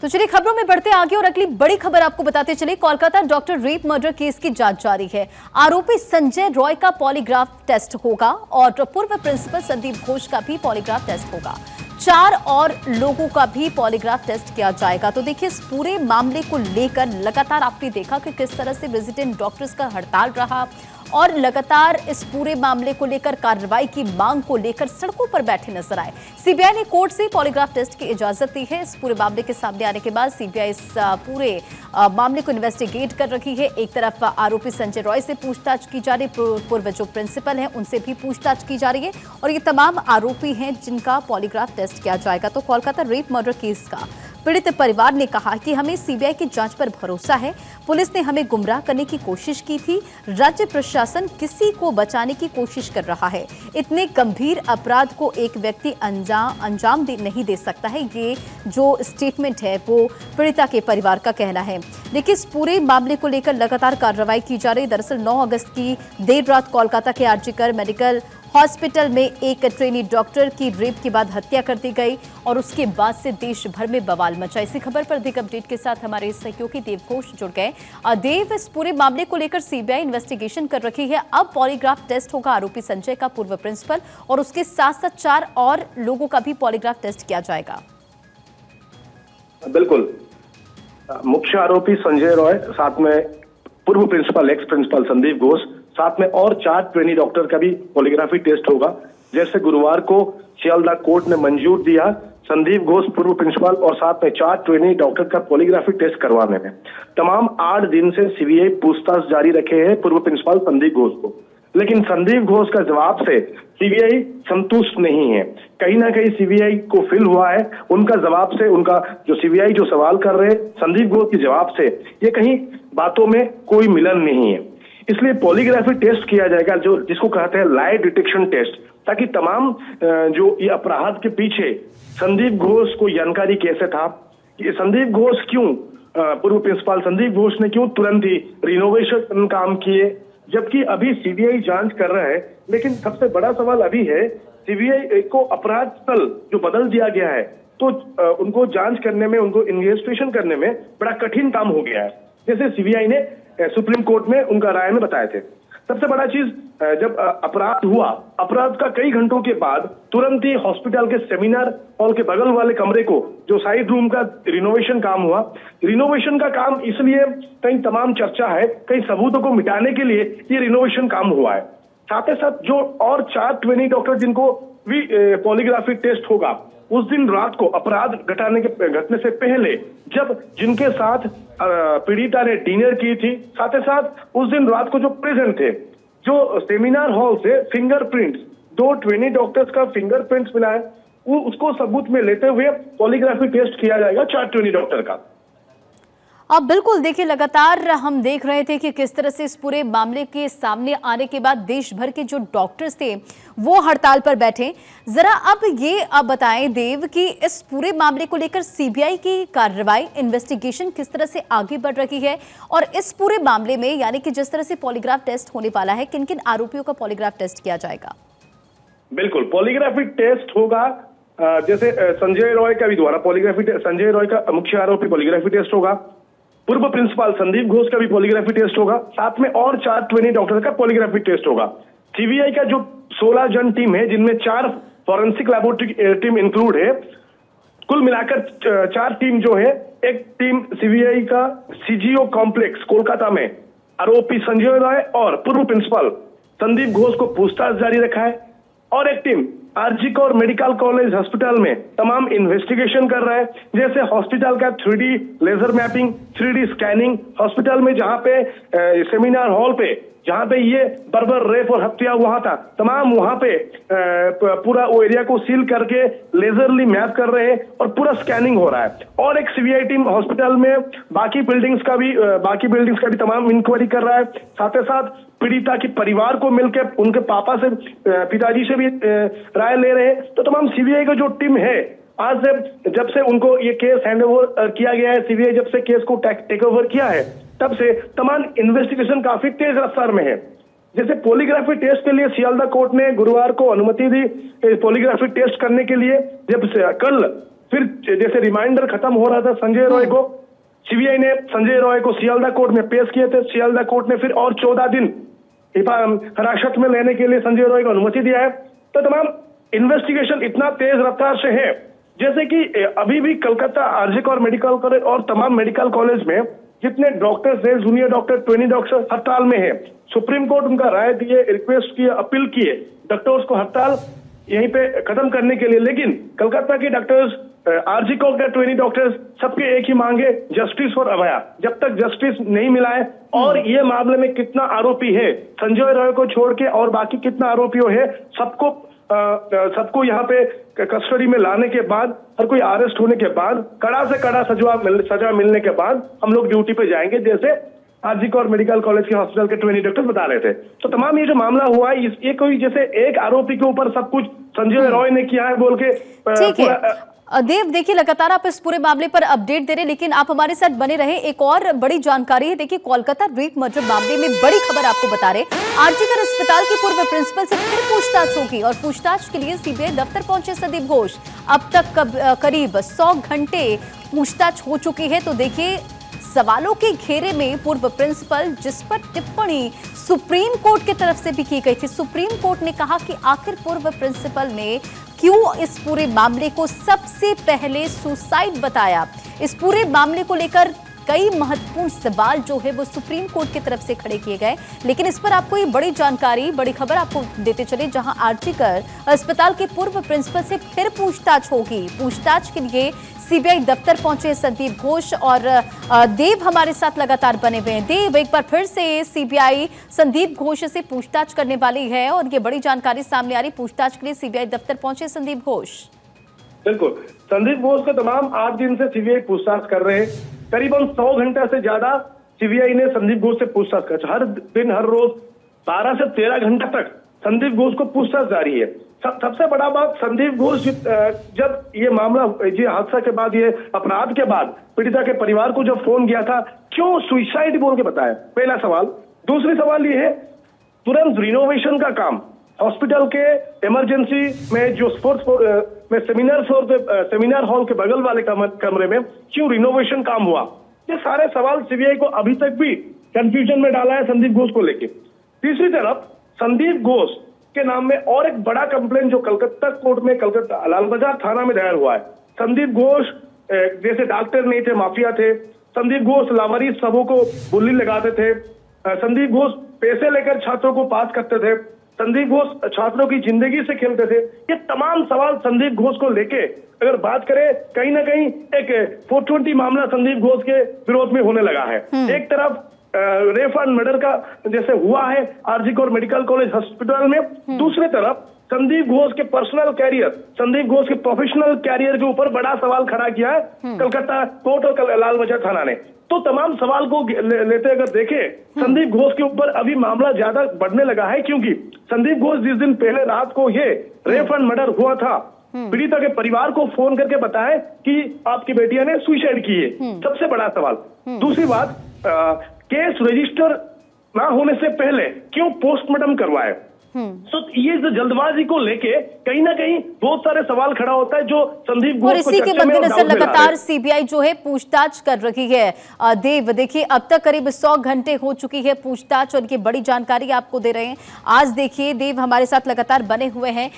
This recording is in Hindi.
तो चलिए खबरों में बढ़ते आगे और अगली बड़ी खबर आपको बताते चले। Kolkata doctor rape murder case की जांच जारी है। आरोपी संजय रॉय का पॉलीग्राफ टेस्ट होगा और पूर्व प्रिंसिपल संदीप घोष का भी पॉलीग्राफ टेस्ट होगा। 4 और लोगों का भी पॉलीग्राफ टेस्ट किया जाएगा। तो देखिए, इस पूरे मामले को लेकर लगातार आपने देखा कि किस तरह से रेजिडेंट डॉक्टर्स का हड़ताल रहा और लगातार इस पूरे मामले को लेकर कार्रवाई की मांग को लेकर सड़कों पर बैठे नजर आए। सीबीआई ने कोर्ट से पॉलीग्राफ टेस्ट की इजाजत दी है। इस पूरे मामले के सामने आने के बाद सीबीआई इस पूरे मामले को इन्वेस्टिगेट कर रही है। एक तरफ आरोपी संजय रॉय से पूछताछ की जा रही, पूर्व जो प्रिंसिपल हैं उनसे भी पूछताछ की जा रही है और ये तमाम आरोपी हैं जिनका पॉलीग्राफ टेस्ट किया जाएगा। तो कोलकाता रेप मर्डर केस का पीड़ित परिवार ने कहा कि हमें सीबीआई की जांच पर भरोसा है। पुलिस ने हमें गुमराह करने की कोशिश की थी। राज्य प्रशासन किसी को बचाने की कोशिश कर रहा है। इतने गंभीर अपराध को एक व्यक्ति अंजाम नहीं दे सकता है। ये जो स्टेटमेंट है वो पीड़िता के परिवार का कहना है। देखिए, इस पूरे मामले को लेकर लगातार कार्रवाई की जा रही। दरअसल 9 अगस्त की देर रात कोलकाता के आरजीकर मेडिकल हॉस्पिटल में एक ट्रेनी डॉक्टर की रेप के बाद हत्या कर दी गई और उसके बाद से देश भर में बवाल मचा। इसी खबर पर अधिक अपडेट के साथ हमारे सहयोगी देव घोष जुड़ गए। देव, इस पूरे मामले को लेकर सीबीआई इन्वेस्टिगेशन कर रही है। अब पॉलीग्राफ टेस्ट होगा आरोपी संजय का, पूर्व प्रिंसिपल, और उसके साथ साथ 4 और लोगों का भी पॉलीग्राफ टेस्ट किया जाएगा। बिल्कुल, मुख्य आरोपी संजय रॉय, साथ में पूर्व principal, ex principal Sandip Ghosh, साथ में और 4 ट्रेनी डॉक्टर का भी पॉलीग्राफी टेस्ट होगा। जैसे गुरुवार को सियालदह कोर्ट ने मंजूर दिया संदीप घोष, पूर्व प्रिंसिपल और साथ में 4 ट्रेनी डॉक्टर का पॉलीग्राफी टेस्ट करवाने में। तमाम 8 दिन से सीबीआई पूछताछ जारी रखे हैं पूर्व प्रिंसिपल संदीप घोष को, लेकिन संदीप घोष का जवाब से सीबीआई संतुष्ट नहीं है। कहीं ना कहीं सीबीआई को फील हुआ है उनका जवाब से, उनका जो सीबीआई जो सवाल कर रहे हैं संदीप घोष के जवाब से, ये कहीं बातों में कोई मिलन नहीं है। इसलिए पॉलीग्राफी टेस्ट किया जाएगा, जो जिसको कहते हैं लाई डिटेक्शन टेस्ट, ताकि तमाम जो ये अपराध के पीछे संदीप घोष को जानकारी कैसे था, कि संदीप घोष क्यों, पूर्व प्रिंसिपल संदीप घोष ने क्यों तुरंत ही रिनोवेशन काम किए, जबकि अभी सीबीआई जांच कर रहा है। लेकिन सबसे बड़ा सवाल अभी है, सीबीआई को अपराध स्थल जो बदल दिया गया है, तो उनको जांच करने में, उनको इन्वेस्टिगेशन करने में बड़ा कठिन काम हो गया है, जैसे सीबीआई ने सुप्रीम कोर्ट में उनका राय में बताए थे। सबसे बड़ा चीज, जब अपराध हुआ, अपराध का कई घंटों के बाद तुरंत ही हॉस्पिटल के सेमिनार हॉल के बगल वाले कमरे को, जो साइड रूम का रिनोवेशन काम हुआ, रिनोवेशन का काम इसलिए कहीं तमाम चर्चा है, कई सबूतों को मिटाने के लिए ये रिनोवेशन काम हुआ है। साथ ही साथ जो और 4 ट्रेनी डॉक्टर जिनको भी पॉलीग्राफी टेस्ट होगा, उस दिन रात को अपराध घटने से पहले, जब जिनके साथ पीड़िता ने डिनर की थी, साथ ही साथ उस दिन रात को जो प्रेजेंट थे, जो सेमिनार हॉल से फिंगरप्रिंट्स, 2 ट्रेनी डॉक्टर्स का फिंगरप्रिंट्स मिला है, उसको सबूत में लेते हुए पॉलीग्राफी टेस्ट किया जाएगा 4 ट्रेनी डॉक्टर का। अब बिल्कुल देखिए, लगातार हम देख रहे थे कि किस तरह से इस पूरे मामले के सामने आने के बाद देश भर के जो डॉक्टर्स थे वो हड़ताल पर बैठे। जरा अब ये बताएं देव कि इस पूरे मामले को लेकर सीबीआई की कार्रवाई, इन्वेस्टिगेशन किस तरह से आगे बढ़ रही है और इस पूरे मामले में, यानी कि जिस तरह से पॉलीग्राफ टेस्ट होने वाला है, किन किन आरोपियों का पॉलीग्राफ टेस्ट किया जाएगा? बिल्कुल, पॉलीग्राफी टेस्ट होगा। जैसे संजय रॉय का भी द्वारा पॉलीग्राफी, संजय रॉय का मुख्य आरोपी पॉलीग्राफी टेस्ट होगा, पूर्व प्रिंसिपल संदीप घोष का भी पॉलीग्राफी टेस्ट होगा, साथ में और 4 ट्रेनी डॉक्टर का पॉलीग्राफी टेस्ट होगा। सीबीआई का जो 16 जन टीम है, जिनमें 4 फॉरेंसिक लैबोरेटरी टीम इंक्लूड है, कुल मिलाकर 4 टीम जो है, एक टीम सीबीआई का सीजीओ कॉम्प्लेक्स कोलकाता में आरोपी संजय रॉय और पूर्व प्रिंसिपल संदीप घोष को पूछताछ जारी रखा है, और एक team RG Kar medical college hospital में तमाम इन्वेस्टिगेशन कर रहा है। जैसे हॉस्पिटल का 3D laser mapping, 3D scanning, hospital में जहां पे सेमिनार हॉल पे जहां पे ये बर्बर रेप और हत्या हुआ था, तमाम वहां पे पूरा वो एरिया को सील करके लेजरली मैप कर रहे हैं और पूरा स्कैनिंग हो रहा है। और एक सीबीआई टीम हॉस्पिटल में बाकी बिल्डिंग्स का भी तमाम इंक्वायरी कर रहा है। साथ ही साथ पीड़िता के परिवार को मिलकर उनके पापा से, पिताजी से भी राय ले रहे हैं। तो तमाम सीबीआई का जो टीम है, आज जब से उनको ये केस हैंडओवर किया गया है, सीबीआई जब से केस को टेक ओवर किया है, तब से तमाम इन्वेस्टिगेशन काफी तेज रफ्तार में है। जैसे पॉलीग्राफी टेस्ट के लिए सियालदह कोर्ट ने गुरुवार को अनुमति दी पॉलीग्राफी टेस्ट करने के लिए, जब से कल फिर जैसे रिमाइंडर खत्म हो रहा था संजय रॉय को, सीबीआई ने संजय रॉय को सियालदा कोर्ट में पेश किए थे। सियालदा कोर्ट ने फिर और 14 दिन हिरासत में लेने के लिए संजय रॉय को अनुमति दिया है। तो तमाम इन्वेस्टिगेशन इतना तेज रफ्तार से है जैसे कि अभी भी Calcutta RJ Kaur medical college और तमाम मेडिकल कॉलेज में जितने डॉक्टर्स है, जूनियर डॉक्टर, ट्रेनी डॉक्टर हड़ताल में है। सुप्रीम कोर्ट उनका राय दिए, रिक्वेस्ट किए, अपील किए डॉक्टर्स को हड़ताल यहीं पे खत्म करने के लिए, लेकिन कलकत्ता के डॉक्टर्स, आरजी कौर के ट्रेनी डॉक्टर्स, सबके एक ही मांगे, जस्टिस फॉर अभया। जब तक जस्टिस नहीं मिला है और ये मामले में कितना आरोपी है, संजय रॉय को छोड़ के और बाकी कितना आरोपियों है, सबको यहाँ पे कस्टडी में लाने के बाद, हर कोई अरेस्ट होने के बाद, कड़ा से कड़ा सजा मिलने के बाद हम लोग ड्यूटी पे जाएंगे, जैसे आरजी कौर मेडिकल कॉलेज के हॉस्पिटल के ट्रेनी डॉक्टर बता रहे थे। तो तमाम ये जो मामला हुआ है, ये कोई जैसे एक आरोपी के ऊपर सब कुछ संजय रॉय ने किया है बोल के। ठीक है देव, देखिए लगातार आप इस पूरे मामले पर अपडेट दे रहे हैं, लेकिन आप हमारे साथ बने रहे। एक और बड़ी जानकारी है, देखिए कोलकाता रेप मर्डर मामले में बड़ी खबर आपको बता रहे। आरजीकर अस्पताल के पूर्व प्रिंसिपल से फिर पूछताछ होगी और पूछताछ के लिए सीबीआई दफ्तर पहुंचे संदीप घोष। अब तक करीब 100 घंटे पूछताछ हो चुकी है। तो देखिए सवालों के घेरे में पूर्व प्रिंसिपल, जिस पर टिप्पणी सुप्रीम कोर्ट की तरफ से भी की गई थी। सुप्रीम कोर्ट ने कहा कि आखिर पूर्व प्रिंसिपल ने क्यों इस पूरे मामले को सबसे पहले सुसाइड बताया। इस पूरे मामले को लेकर कई महत्वपूर्ण सवाल जो है वो सुप्रीम कोर्ट की तरफ से खड़े किए गए, लेकिन इस पर आपको ये बड़ी जानकारी, बड़ी खबर आपको देते चले, जहां आरजीकर अस्पताल के पूर्व प्रिंसिपल से फिर पूछताछ होगी। पूछताछ के लिए सीबीआई दफ्तर पहुंचे संदीप घोष और देव हमारे साथ लगातार बने हुए हैं। देव, एक बार फिर से सीबीआई संदीप घोष से पूछताछ करने वाली है और ये बड़ी जानकारी सामने आ रही, पूछताछ के लिए सीबीआई दफ्तर पहुंचे संदीप घोष। बिल्कुल, संदीप घोष को तमाम 8 दिन से सीबीआई पूछताछ कर रहे हैं। करीबन 100 घंटे से ज्यादा सीबीआई ने संदीप घोष से पूछताछ कर, हर दिन हर रोज 12 से 13 घंटे तक संदीप घोष को पूछताछ जारी है। सबसे बड़ा बात, संदीप घोष जब ये मामला, ये हादसा के बाद, ये अपराध के बाद पीड़िता के परिवार को जब फोन किया था, क्यों सुसाइड बोल के बताया, पहला सवाल। दूसरी सवाल ये है, तुरंत रिनोवेशन का काम हॉस्पिटल के इमरजेंसी में जो स्पोर्ट्स में सेमिनार हॉल के बगल वाले कमरे में क्यों रिनोवेशन काम हुआ, ये सारे सवाल सीबीआई को अभी तक भी कंफ्यूजन में डाला है संदीप घोष को लेके। तीसरी तरफ संदीप घोष के नाम में और एक बड़ा कंप्लेंट जो कलकत्ता कोर्ट में, कलकत्ता लाल बाजार थाना में दायर हुआ है। संदीप घोष जैसे डॉक्टर नहीं थे, माफिया थे। संदीप घोष लावारिस सबों को बुल्ली लगाते थे। संदीप घोष पैसे लेकर छात्रों को पास करते थे। संदीप घोष छात्रों की जिंदगी से खेलते थे। ये तमाम सवाल संदीप घोष को लेके अगर बात करें, कहीं ना कहीं एक 420 मामला संदीप घोष के विरोध में होने लगा है। एक तरफ रेप एंड मर्डर का जैसे हुआ है RG Kar medical college hospital में, दूसरी तरफ संदीप घोष के पर्सनल कैरियर, संदीप घोष के प्रोफेशनल कैरियर के ऊपर बड़ा सवाल खड़ा किया है कलकत्ता कोर्ट और लाल बाजार थाना ने। तो तमाम सवाल को लेते अगर देखें, संदीप घोष के ऊपर अभी मामला ज्यादा बढ़ने लगा है, क्योंकि संदीप घोष जिस दिन पहले रात को ये रेप एंड मर्डर हुआ था, पीड़िता के परिवार को फोन करके बताया कि आपकी बेटिया ने सुसाइड की है, सबसे बड़ा सवाल। दूसरी बात, केस रजिस्टर ना होने से पहले क्यों पोस्टमार्टम करवाए। तो ये जो जल्दबाजी को लेके कहीं ना कहीं बहुत सारे सवाल खड़ा होता है जो संदीप घोष और इसी के मद्देनजर लगातार सीबीआई जो है पूछताछ कर रही है। देव, देखिए अब तक करीब 100 घंटे हो चुकी है पूछताछ और ये बड़ी जानकारी आपको दे रहे हैं। आज देखिए देव हमारे साथ लगातार बने हुए हैं